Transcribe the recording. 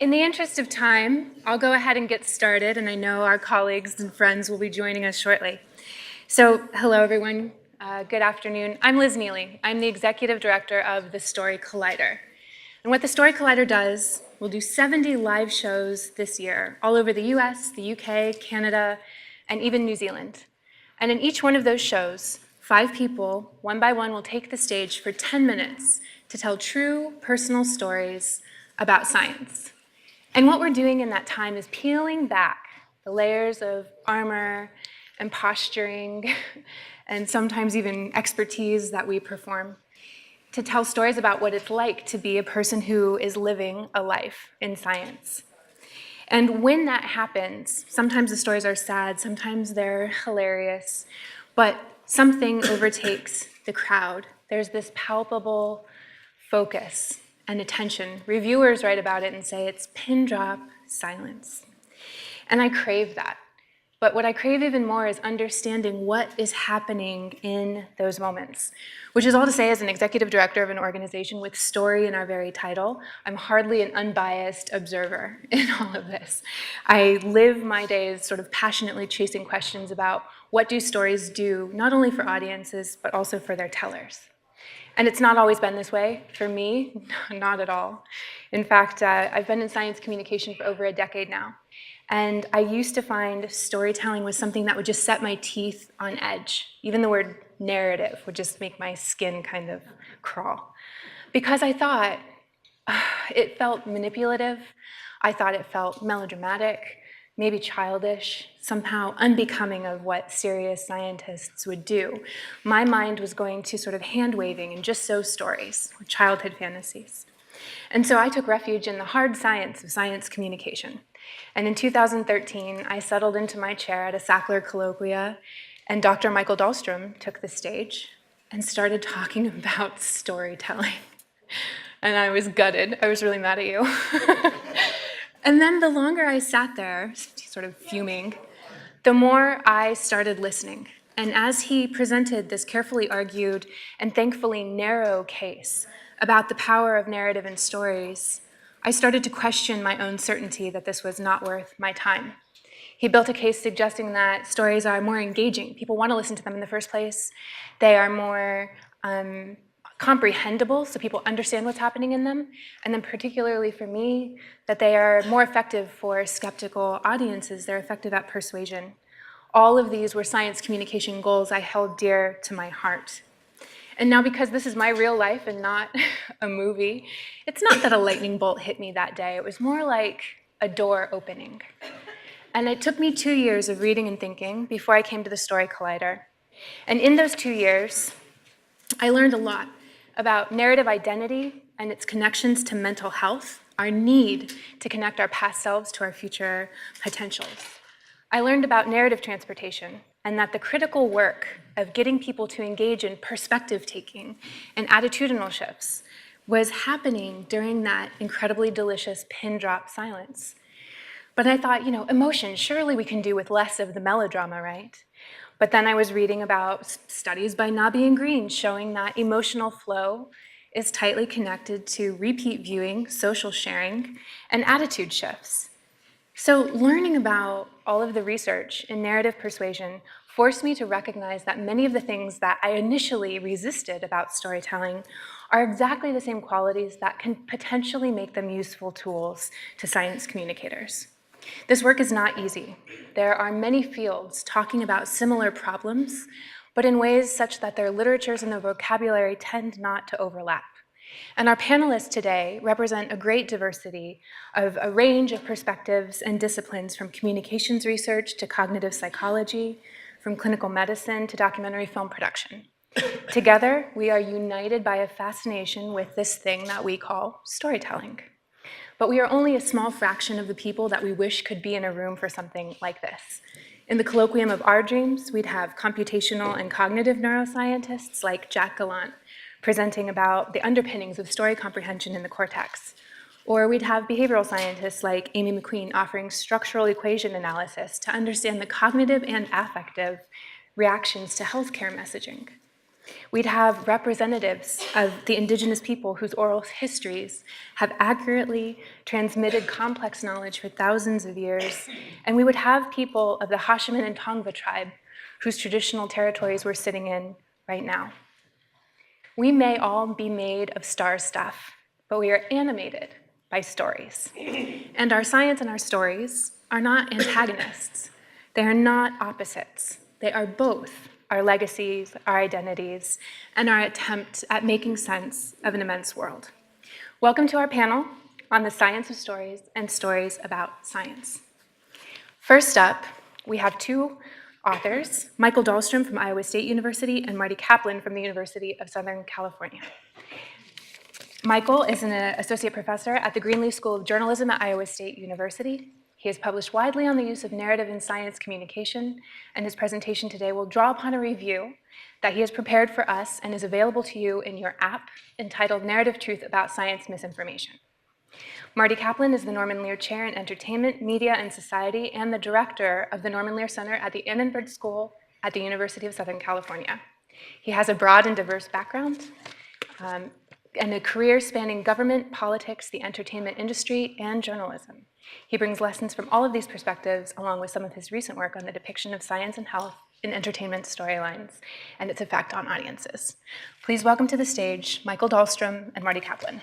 In the interest of time, I'll go ahead and get started, and I know our colleagues and friends will be joining us shortly. So, hello everyone, good afternoon. I'm Liz Neeley. I'm the Executive Director of the Story Collider. And what the Story Collider does, we'll do 70 live shows this year, all over the US, the UK, Canada, and even New Zealand. And in each one of those shows, 5 people, one by one, will take the stage for 10 minutes to tell true personal stories about science. And what we're doing in that time is peeling back the layers of armor and posturing and sometimes even expertise that we perform to tell stories about what it's like to be a person who is living a life in science. And when that happens, sometimes the stories are sad, sometimes they're hilarious, but something overtakes the crowd. There's this palpable focus and attention. Reviewers write about it and say it's pin drop silence. And I crave that. But what I crave even more is understanding what is happening in those moments, which is all to say, as an executive director of an organization with story in our very title, I'm hardly an unbiased observer in all of this. I live my days sort of passionately chasing questions about what do stories do, not only for audiences, but also for their tellers. And it's not always been this way for me, not at all. In fact, I've been in science communication for over a decade now. And I used to find storytelling was something that would just set my teeth on edge. Even the word narrative would just make my skin kind of crawl. Because I thought it felt manipulative. I thought it felt melodramatic, maybe childish, somehow unbecoming of what serious scientists would do. My mind was going to sort of hand-waving and just so stories, childhood fantasies. And so I took refuge in the hard science of science communication. And in 2013, I settled into my chair at a Sackler Colloquia, and Dr. Michael Dahlstrom took the stage and started talking about storytelling. And I was gutted. I was really mad at you. And then the longer I sat there, sort of fuming, the more I started listening. And as he presented this carefully argued and thankfully narrow case about the power of narrative and stories, I started to question my own certainty that this was not worth my time. He built a case suggesting that stories are more engaging. People want to listen to them in the first place. They are more comprehensible, so people understand what's happening in them. And then particularly for me, that they are more effective for skeptical audiences. They're effective at persuasion. All of these were science communication goals I held dear to my heart. And now, because this is my real life and not a movie, it's not that a lightning bolt hit me that day. It was more like a door opening. And it took me 2 years of reading and thinking before I came to the Story Collider. And in those 2 years, I learned a lot about narrative identity and its connections to mental health, our need to connect our past selves to our future potentials. I learned about narrative transportation and that the critical work of getting people to engage in perspective taking and attitudinal shifts was happening during that incredibly delicious pin drop silence. But I thought, emotion, surely we can do with less of the melodrama, right? But then I was reading about studies by Nabi and Green showing that emotional flow is tightly connected to repeat viewing, social sharing, and attitude shifts. So learning about all of the research in narrative persuasion forced me to recognize that many of the things that I initially resisted about storytelling are exactly the same qualities that can potentially make them useful tools to science communicators. This work is not easy. There are many fields talking about similar problems, but in ways such that their literatures and their vocabulary tend not to overlap. And our panelists today represent a great diversity of a range of perspectives and disciplines, from communications research to cognitive psychology, from clinical medicine to documentary film production. Together, we are united by a fascination with this thing that we call storytelling. But we are only a small fraction of the people that we wish could be in a room for something like this. In the colloquium of our dreams, we'd have computational and cognitive neuroscientists like Jack Gallant presenting about the underpinnings of story comprehension in the cortex. Or we'd have behavioral scientists like Amy McQueen offering structural equation analysis to understand the cognitive and affective reactions to healthcare messaging. We'd have representatives of the indigenous people whose oral histories have accurately transmitted complex knowledge for thousands of years. And we would have people of the Hashiman and Tongva tribe whose traditional territories we're sitting in right now. We may all be made of star stuff, but we are animated by stories. And our science and our stories are not antagonists. They are not opposites. They are both our legacies, our identities, and our attempt at making sense of an immense world. Welcome to our panel on the science of stories and stories about science. First up, we have two authors, Michael Dahlstrom from Iowa State University and Marty Kaplan from the University of Southern California. Michael is an associate professor at the Greenleaf School of Journalism at Iowa State University. He has published widely on the use of narrative in science communication, and his presentation today will draw upon a review that he has prepared for us and is available to you in your app entitled Narrative Truth About Science Misinformation. Marty Kaplan is the Norman Lear Chair in Entertainment, Media, and Society and the director of the Norman Lear Center at the Annenberg School at the University of Southern California. He has a broad and diverse background and a career spanning government, politics, the entertainment industry, and journalism. He brings lessons from all of these perspectives, along with some of his recent work on the depiction of science and health in entertainment storylines and its effect on audiences. Please welcome to the stage Michael Dahlstrom and Marty Kaplan.